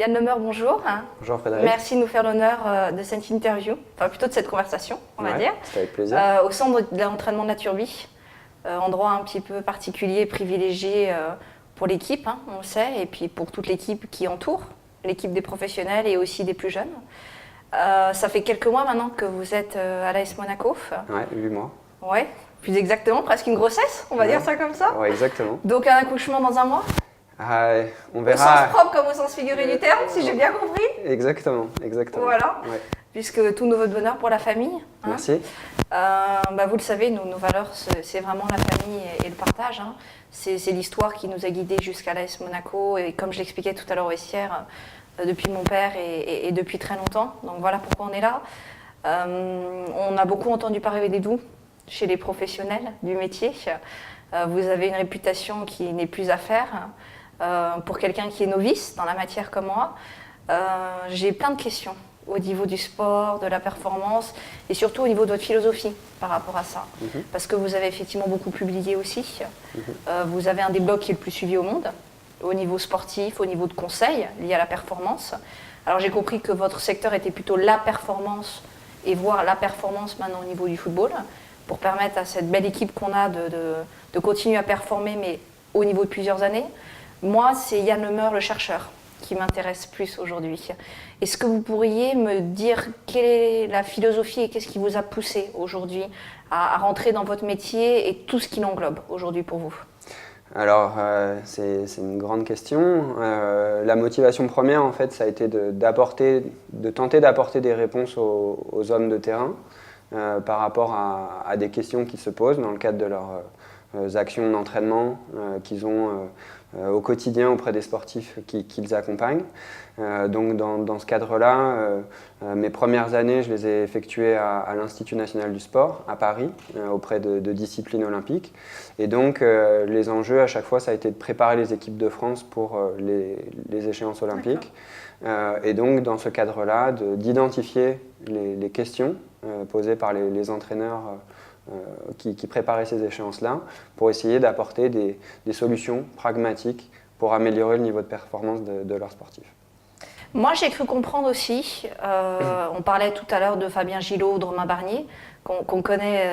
Yann Lemeur, bonjour. Bonjour Frédéric. Merci de nous faire l'honneur de cette interview, enfin plutôt de cette conversation, on va dire. C'est avec plaisir. Au centre de l'entraînement de la Turbie, endroit un petit peu particulier, privilégié pour l'équipe, on le sait, et puis pour toute l'équipe qui entoure, l'équipe des professionnels et aussi des plus jeunes. Ça fait quelques mois maintenant que vous êtes à l'AS Monaco. Ouais, 8 mois. Ouais, plus exactement, presque une grossesse, on va dire ça comme ça. Ouais, exactement. Donc un accouchement dans un mois. On Au verra. sens propre comme au sens figuré du terme, si j'ai bien compris. Exactement. Voilà, Ouais. puisque tous nos voeux de bonheur pour la famille. Merci. Vous le savez, nos valeurs, c'est vraiment la famille et le partage. C'est l'histoire qui nous a guidés jusqu'à l'AS Monaco, et comme je l'expliquais tout à l'heure au vestiaire, depuis mon père et depuis très longtemps. Donc voilà pourquoi on est là. On a beaucoup entendu parler des doux chez les professionnels du métier. Vous avez une réputation qui n'est plus à faire. Pour quelqu'un qui est novice dans la matière comme moi, j'ai plein de questions au niveau du sport, de la performance et surtout au niveau de votre philosophie par rapport à ça. Parce que vous avez effectivement beaucoup publié aussi. Vous avez un des blogs qui est le plus suivi au monde, au niveau sportif, au niveau de conseils liés à la performance. Alors j'ai compris que votre secteur était plutôt la performance et voir la performance maintenant au niveau du football pour permettre à cette belle équipe qu'on a de continuer à performer, mais au niveau de plusieurs années. Moi, c'est Yann Lemeur, le chercheur, qui m'intéresse plus aujourd'hui. Est-ce que vous pourriez me dire quelle est la philosophie et qu'est-ce qui vous a poussé aujourd'hui à rentrer dans votre métier et tout ce qui l'englobe aujourd'hui pour vous? Alors, c'est une grande question. La motivation première, en fait, ça a été de tenter d'apporter des réponses aux hommes de terrain par rapport à des questions qui se posent dans le cadre de leurs actions d'entraînement qu'ils ont au quotidien auprès des sportifs qu'ils accompagnent. Donc dans ce cadre-là, mes premières années, je les ai effectuées à l'Institut national du sport, à Paris, auprès de disciplines olympiques. Et donc les enjeux à chaque fois, ça a été de préparer les équipes de France pour les échéances olympiques. Et donc dans ce cadre-là, d'identifier les questions posées par les entraîneurs qui préparaient ces échéances-là pour essayer d'apporter des solutions pragmatiques pour améliorer le niveau de performance de leurs sportifs. Moi, j'ai cru comprendre aussi, on parlait tout à l'heure de Fabien Gillot, de Romain Barnier, qu'on connaît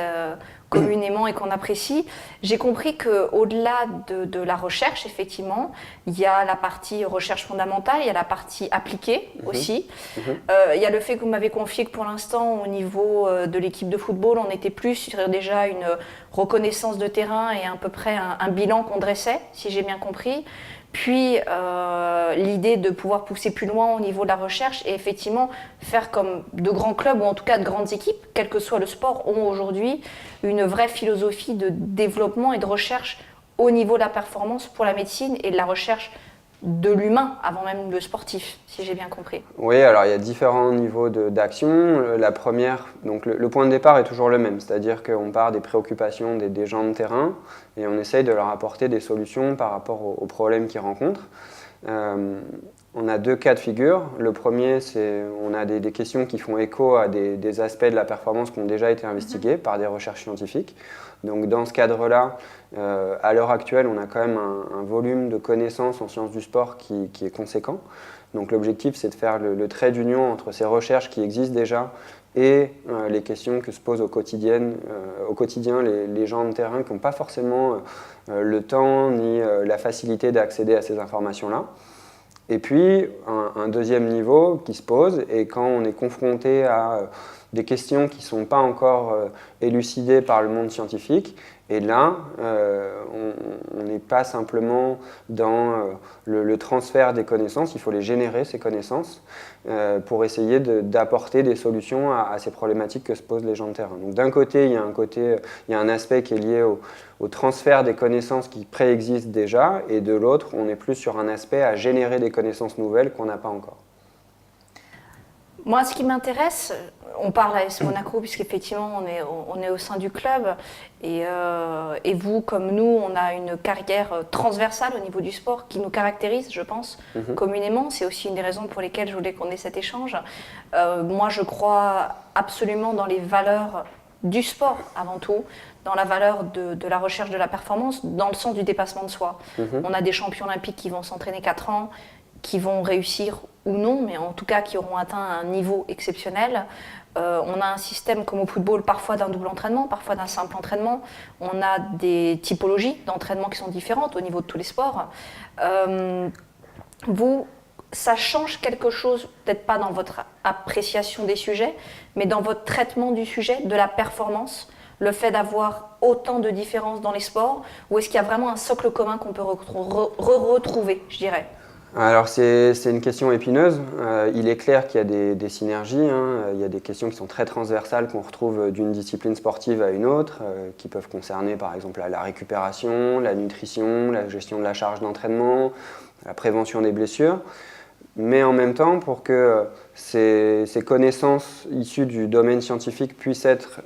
communément et qu'on apprécie. J'ai compris qu'au-delà de la recherche, effectivement, il y a la partie recherche fondamentale, il y a la partie appliquée aussi. Il y a le fait que vous m'avez confié que pour l'instant, au niveau de l'équipe de football, on était plus sur déjà une reconnaissance de terrain et à peu près un bilan qu'on dressait, si j'ai bien compris. Puis l'idée de pouvoir pousser plus loin au niveau de la recherche et effectivement faire comme de grands clubs ou en tout cas de grandes équipes, quel que soit le sport, ont aujourd'hui une vraie philosophie de développement et de recherche au niveau de la performance pour la médecine et de la recherche de l'humain avant même le sportif, si j'ai bien compris. Oui, alors il y a différents niveaux d'action. La première, donc le point de départ est toujours le même, c'est-à-dire qu'on part des préoccupations des gens de terrain et on essaye de leur apporter des solutions par rapport aux problèmes qu'ils rencontrent. On a deux cas de figure. Le premier, c'est on a des questions qui font écho à des aspects de la performance qui ont déjà été investigués par des recherches scientifiques. Donc dans ce cadre-là, à l'heure actuelle, on a quand même un volume de connaissances en sciences du sport qui est conséquent. Donc l'objectif, c'est de faire le trait d'union entre ces recherches qui existent déjà et les questions que se posent au quotidien les gens de terrain qui n'ont pas forcément le temps ni la facilité d'accéder à ces informations-là. Et puis, un deuxième niveau qui se pose, et quand on est confronté à des questions qui ne sont pas encore élucidées par le monde scientifique, et là, on n'est pas simplement dans le transfert des connaissances, il faut les générer, ces connaissances, pour essayer d'apporter des solutions à ces problématiques que se posent les gens de terrain. Donc d'un côté, il y a un aspect qui est lié au transfert des connaissances qui préexistent déjà, et de l'autre, on est plus sur un aspect à générer des connaissances nouvelles qu'on n'a pas encore. Moi, ce qui m'intéresse, on parle à AS Monaco puisqu'effectivement on est au sein du club et vous comme nous, on a une carrière transversale au niveau du sport qui nous caractérise, je pense, communément. C'est aussi une des raisons pour lesquelles je voulais qu'on ait cet échange. Moi, je crois absolument dans les valeurs du sport avant tout, dans la valeur de la recherche de la performance, dans le sens du dépassement de soi. On a des champions olympiques qui vont s'entraîner 4 ans, qui vont réussir ou non, mais en tout cas qui auront atteint un niveau exceptionnel. On a un système comme au football, parfois d'un double entraînement, parfois d'un simple entraînement. On a des typologies d'entraînement qui sont différentes au niveau de tous les sports. Ça change quelque chose, peut-être pas dans votre appréciation des sujets, mais dans votre traitement du sujet, de la performance, le fait d'avoir autant de différences dans les sports, ou est-ce qu'il y a vraiment un socle commun qu'on peut retrouver, je dirais? Alors c'est une question épineuse. Il est clair qu'il y a des synergies, hein. Il y a des questions qui sont très transversales qu'on retrouve d'une discipline sportive à une autre, qui peuvent concerner par exemple la récupération, la nutrition, la gestion de la charge d'entraînement, la prévention des blessures. Mais en même temps, pour que ces connaissances issues du domaine scientifique puissent être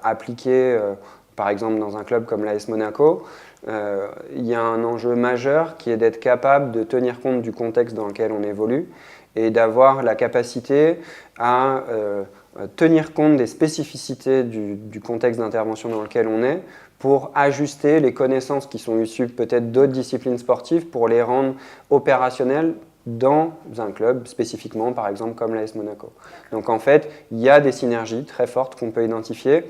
appliquées, par exemple dans un club comme l'AS Monaco, il y a un enjeu majeur qui est d'être capable de tenir compte du contexte dans lequel on évolue et d'avoir la capacité à tenir compte des spécificités du contexte d'intervention dans lequel on est pour ajuster les connaissances qui sont issues peut-être d'autres disciplines sportives pour les rendre opérationnelles dans un club spécifiquement, par exemple comme l'AS Monaco. Donc en fait, il y a des synergies très fortes qu'on peut identifier.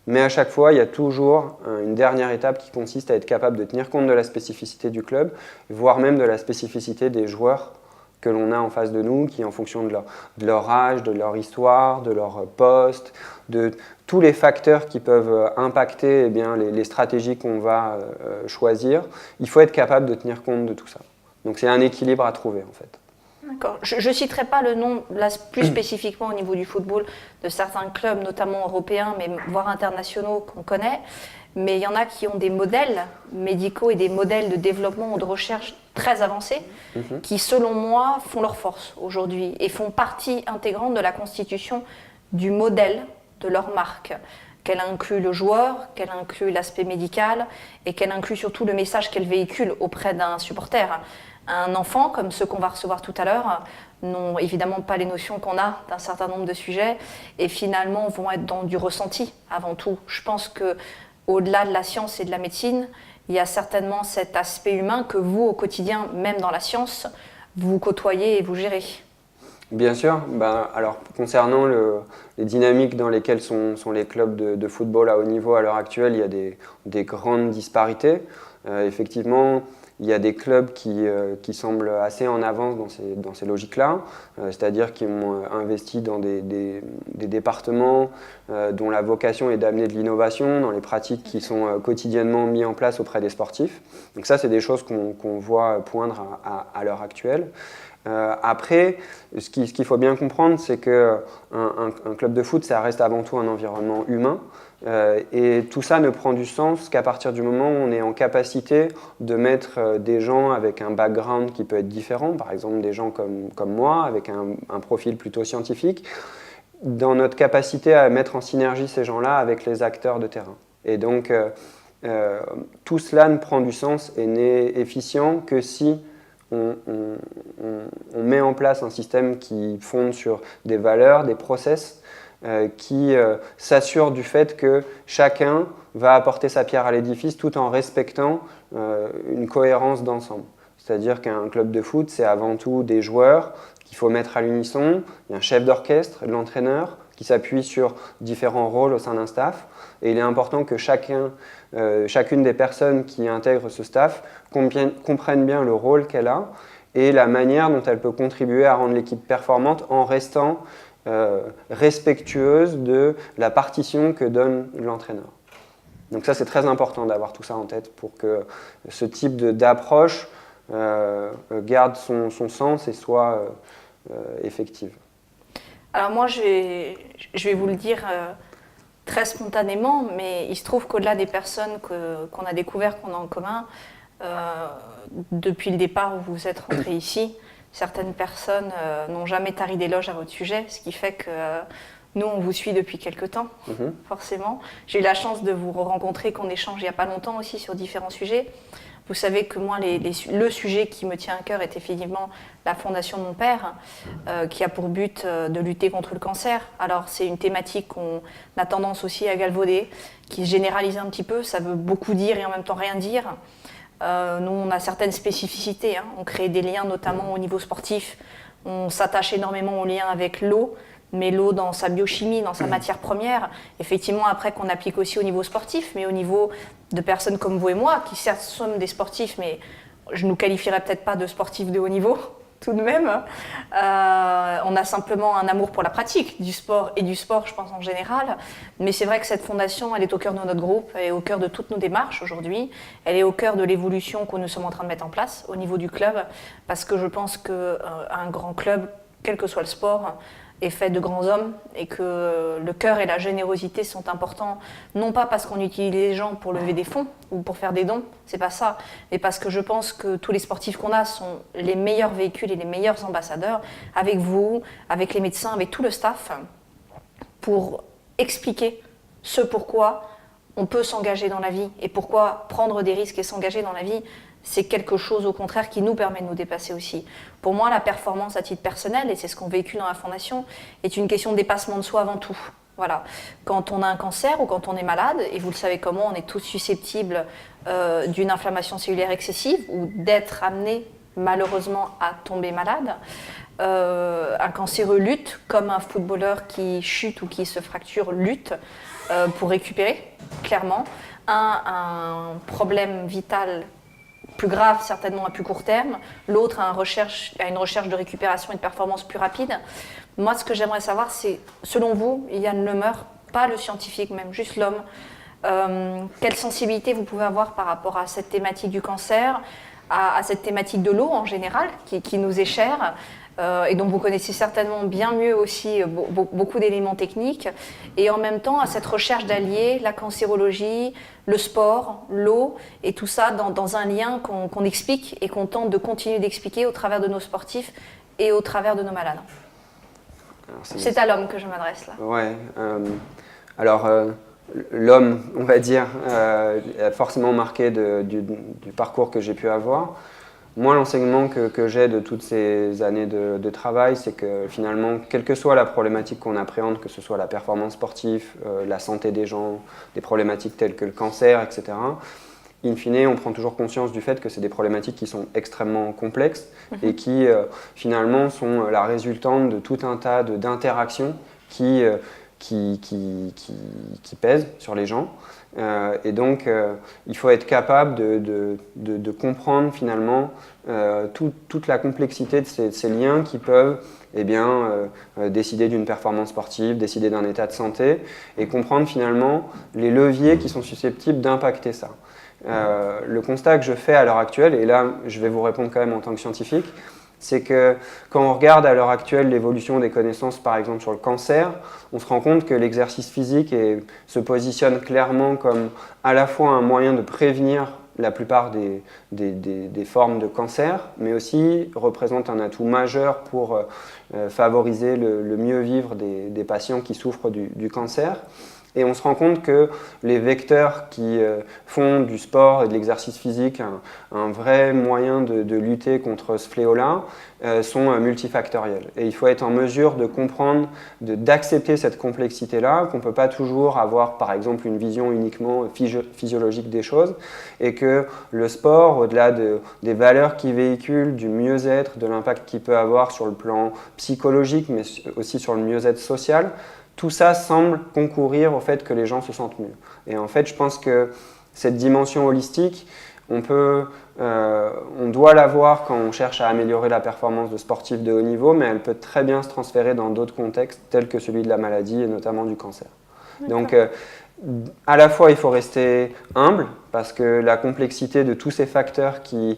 Mais à chaque fois, il y a toujours une dernière étape qui consiste à être capable de tenir compte de la spécificité du club, voire même de la spécificité des joueurs que l'on a en face de nous, qui en fonction de leur âge, de leur histoire, de leur poste, de tous les facteurs qui peuvent impacter les stratégies qu'on va choisir, il faut être capable de tenir compte de tout ça. Donc c'est un équilibre à trouver en fait. D'accord. Je ne citerai pas le nom, là, plus spécifiquement au niveau du football, de certains clubs, notamment européens, mais voire internationaux qu'on connaît. Mais il y en a qui ont des modèles médicaux et des modèles de développement ou de recherche très avancés, qui, selon moi, font leur force aujourd'hui et font partie intégrante de la constitution du modèle de leur marque. Qu'elle inclut le joueur, qu'elle inclut l'aspect médical et qu'elle inclut surtout le message qu'elle véhicule auprès d'un supporter. Un enfant, comme ceux qu'on va recevoir tout à l'heure, n'ont évidemment pas les notions qu'on a d'un certain nombre de sujets et finalement vont être dans du ressenti avant tout. Je pense qu'au-delà de la science et de la médecine, il y a certainement cet aspect humain que vous, au quotidien, même dans la science, vous côtoyez et vous gérez. Bien sûr. Alors, concernant les dynamiques dans lesquelles sont les clubs de football à haut niveau à l'heure actuelle, il y a des grandes disparités. Effectivement, il y a des clubs qui semblent assez en avance dans ces logiques-là, c'est-à-dire qui ont investi dans des départements dont la vocation est d'amener de l'innovation dans les pratiques qui sont quotidiennement mises en place auprès des sportifs. Donc ça, c'est des choses qu'on voit poindre à l'heure actuelle. Après, ce qu'il faut bien comprendre, c'est qu'un club de foot, ça reste avant tout un environnement humain. Et tout ça ne prend du sens qu'à partir du moment où on est en capacité de mettre des gens avec un background qui peut être différent, par exemple des gens comme moi, avec un profil plutôt scientifique, dans notre capacité à mettre en synergie ces gens-là avec les acteurs de terrain. Et donc, tout cela ne prend du sens et n'est efficient que si on met en place un système qui fonde sur des valeurs, des process, qui s'assure du fait que chacun va apporter sa pierre à l'édifice tout en respectant une cohérence d'ensemble. C'est-à-dire qu'un club de foot, c'est avant tout des joueurs qu'il faut mettre à l'unisson, il y a un chef d'orchestre, l'entraîneur, qui s'appuie sur différents rôles au sein d'un staff. Et il est important que chacune des personnes qui intègrent ce staff comprenne bien le rôle qu'elle a et la manière dont elle peut contribuer à rendre l'équipe performante en restant respectueuse de la partition que donne l'entraîneur. Donc ça, c'est très important d'avoir tout ça en tête pour que ce type d'approche garde son sens et soit effective. Alors moi, je vais vous le dire très spontanément, mais il se trouve qu'au-delà des personnes qu'on a découvert, qu'on a en commun, depuis le départ où vous êtes rentrés ici, certaines personnes n'ont jamais tari d'éloges à votre sujet, ce qui fait que nous, on vous suit depuis quelque temps, forcément. J'ai eu la chance de vous rencontrer, qu'on échange il n'y a pas longtemps aussi sur différents sujets. Vous savez que moi, le sujet qui me tient à cœur est effectivement la fondation de mon père, qui a pour but de lutter contre le cancer. Alors, c'est une thématique qu'on a tendance aussi à galvauder, qui se généralise un petit peu. Ça veut beaucoup dire et en même temps rien dire. Nous, on a certaines spécificités. On crée des liens, notamment au niveau sportif, On s'attache énormément au lien avec l'eau, mais l'eau dans sa biochimie, dans sa matière première, effectivement après qu'on applique aussi au niveau sportif, mais au niveau de personnes comme vous et moi, qui certes sommes des sportifs, mais je ne nous qualifierais peut-être pas de sportifs de haut niveau, tout de même. On a simplement un amour pour la pratique du sport et du sport, je pense en général. Mais c'est vrai que cette fondation, elle est au cœur de notre groupe, elle est au cœur de toutes nos démarches aujourd'hui. Elle est au cœur de l'évolution que nous sommes en train de mettre en place au niveau du club, parce que je pense qu'un grand club, quel que soit le sport, est fait de grands hommes et que le cœur et la générosité sont importants, non pas parce qu'on utilise les gens pour lever des fonds ou pour faire des dons, c'est pas ça, mais parce que je pense que tous les sportifs qu'on a sont les meilleurs véhicules et les meilleurs ambassadeurs, avec vous, avec les médecins, avec tout le staff, pour expliquer ce pourquoi on peut s'engager dans la vie et pourquoi prendre des risques et s'engager dans la vie, c'est quelque chose au contraire qui nous permet de nous dépasser aussi. Pour moi, la performance à titre personnel, et c'est ce qu'on véhicule dans la Fondation, est une question de dépassement de soi avant tout. Voilà. Quand on a un cancer ou quand on est malade, et vous le savez comment, on est tous susceptibles d'une inflammation cellulaire excessive ou d'être amené malheureusement à tomber malade. Un cancéreux lutte, comme un footballeur qui chute ou qui se fracture lutte pour récupérer, clairement. Un problème vital plus grave, certainement à plus court terme. L'autre a une recherche de récupération et de performance plus rapide. Moi, ce que j'aimerais savoir, c'est, selon vous, Yann Lemeur, pas le scientifique même, juste l'homme, quelle sensibilité vous pouvez avoir par rapport à cette thématique du cancer, à cette thématique de l'eau en général, qui nous est chère, et dont vous connaissez certainement bien mieux aussi beaucoup d'éléments techniques, et en même temps à cette recherche d'allier la cancérologie, le sport, l'eau, et tout ça dans un lien qu'on explique et qu'on tente de continuer d'expliquer au travers de nos sportifs et au travers de nos malades. C'est à l'homme que je m'adresse là. Ouais. Alors, l'homme, on va dire, est forcément marqué du parcours que j'ai pu avoir. Moi, l'enseignement que j'ai de toutes ces années de travail, c'est que finalement, quelle que soit la problématique qu'on appréhende, que ce soit la performance sportive, la santé des gens, des problématiques telles que le cancer, etc., in fine, on prend toujours conscience du fait que c'est des problématiques qui sont extrêmement complexes et qui, finalement, sont la résultante de tout un tas d'interactions qui pèsent sur les gens. Et donc, il faut être capable de comprendre finalement toute la complexité de ces liens qui peuvent décider d'une performance sportive, décider d'un état de santé et comprendre finalement les leviers qui sont susceptibles d'impacter ça. Le constat que je fais à l'heure actuelle, et là je vais vous répondre quand même en tant que scientifique, c'est que quand on regarde à l'heure actuelle l'évolution des connaissances, par exemple sur le cancer, on se rend compte que l'exercice physique se positionne clairement comme à la fois un moyen de prévenir la plupart des formes de cancer, mais aussi représente un atout majeur pour favoriser le mieux vivre des patients qui souffrent du cancer. Et on se rend compte que les vecteurs qui font du sport et de l'exercice physique un vrai moyen de lutter contre ce fléau-là sont multifactoriels. Et il faut être en mesure de comprendre, d'accepter cette complexité-là, qu'on ne peut pas toujours avoir par exemple une vision uniquement physiologique des choses, et que le sport, au-delà des valeurs qu'il véhicule, du mieux-être, de l'impact qu'il peut avoir sur le plan psychologique, mais aussi sur le mieux-être social, tout ça semble concourir au fait que les gens se sentent mieux. Et en fait, je pense que cette dimension holistique, on doit l'avoir quand on cherche à améliorer la performance de sportifs de haut niveau, mais elle peut très bien se transférer dans d'autres contextes, tels que celui de la maladie et notamment du cancer. Donc, à la fois, il faut rester humble, parce que la complexité de tous ces facteurs qui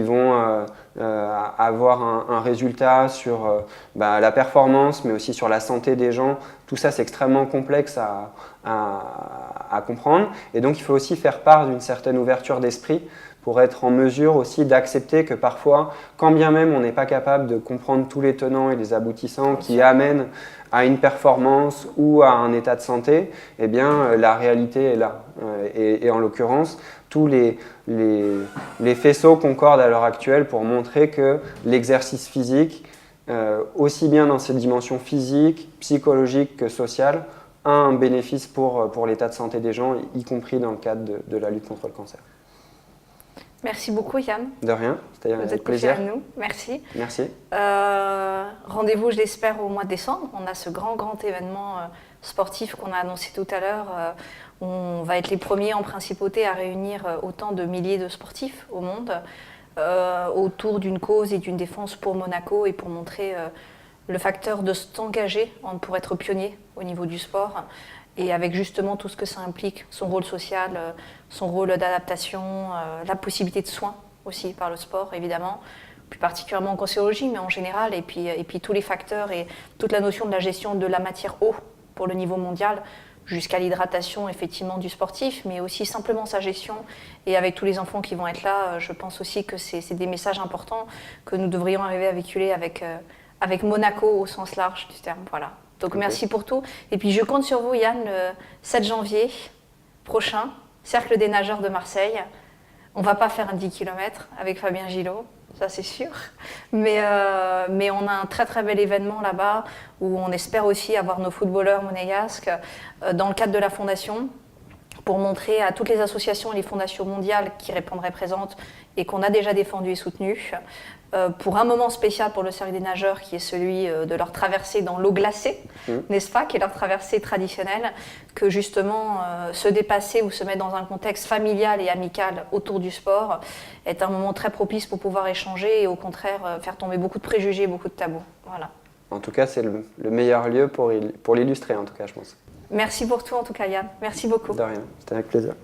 vont avoir un résultat sur la performance, mais aussi sur la santé des gens. Tout ça, c'est extrêmement complexe à comprendre. Et donc, il faut aussi faire part d'une certaine ouverture d'esprit pour être en mesure aussi d'accepter que parfois, quand bien même on n'est pas capable de comprendre tous les tenants et les aboutissants qui amènent à une performance ou à un état de santé, eh bien, la réalité est là. Et en l'occurrence, tous les faisceaux concordent à l'heure actuelle pour montrer que l'exercice physique, aussi bien dans ses dimensions physiques, psychologiques que sociales, a un bénéfice pour l'état de santé des gens, y compris dans le cadre de la lutte contre le cancer. Merci beaucoup Yann. De rien, c'était Vous avec êtes plaisir. confié à nous. Merci. Merci. Rendez-vous, je l'espère, au mois de décembre. On a ce grand événement sportif qu'on a annoncé tout à l'heure. On va être les premiers en principauté à réunir autant de milliers de sportifs au monde autour d'une cause et d'une défense pour Monaco et pour montrer le facteur de s'engager pour être pionnier au niveau du sport et avec justement tout ce que ça implique, son rôle social, son rôle d'adaptation, la possibilité de soins aussi par le sport évidemment, plus particulièrement en cancérologie mais en général et puis tous les facteurs et toute la notion de la gestion de la matière eau pour le niveau mondial jusqu'à l'hydratation effectivement du sportif, mais aussi simplement sa gestion. Et avec tous les enfants qui vont être là, je pense aussi que c'est des messages importants que nous devrions arriver à véhiculer avec Monaco au sens large du terme. Voilà. Donc okay. Merci pour tout. Et puis je compte sur vous Yann, le 7 janvier prochain, Cercle des nageurs de Marseille. On ne va pas faire un 10 km avec Fabien Gillot, ça c'est sûr. Mais on a un très très bel événement là-bas où on espère aussi avoir nos footballeurs monégasques dans le cadre de la fondation pour montrer à toutes les associations et les fondations mondiales qui répondraient présentes et qu'on a déjà défendues et soutenues pour un moment spécial pour le Cercle des nageurs qui est celui de leur traversée dans l'eau glacée, n'est-ce pas, qui est leur traversée traditionnelle, que justement se dépasser ou se mettre dans un contexte familial et amical autour du sport est un moment très propice pour pouvoir échanger et au contraire faire tomber beaucoup de préjugés, beaucoup de tabous. Voilà. En tout cas, c'est le meilleur lieu pour l'illustrer, en tout cas, je pense. Merci pour tout, en tout cas, Yann. Merci beaucoup. De rien, c'était avec plaisir.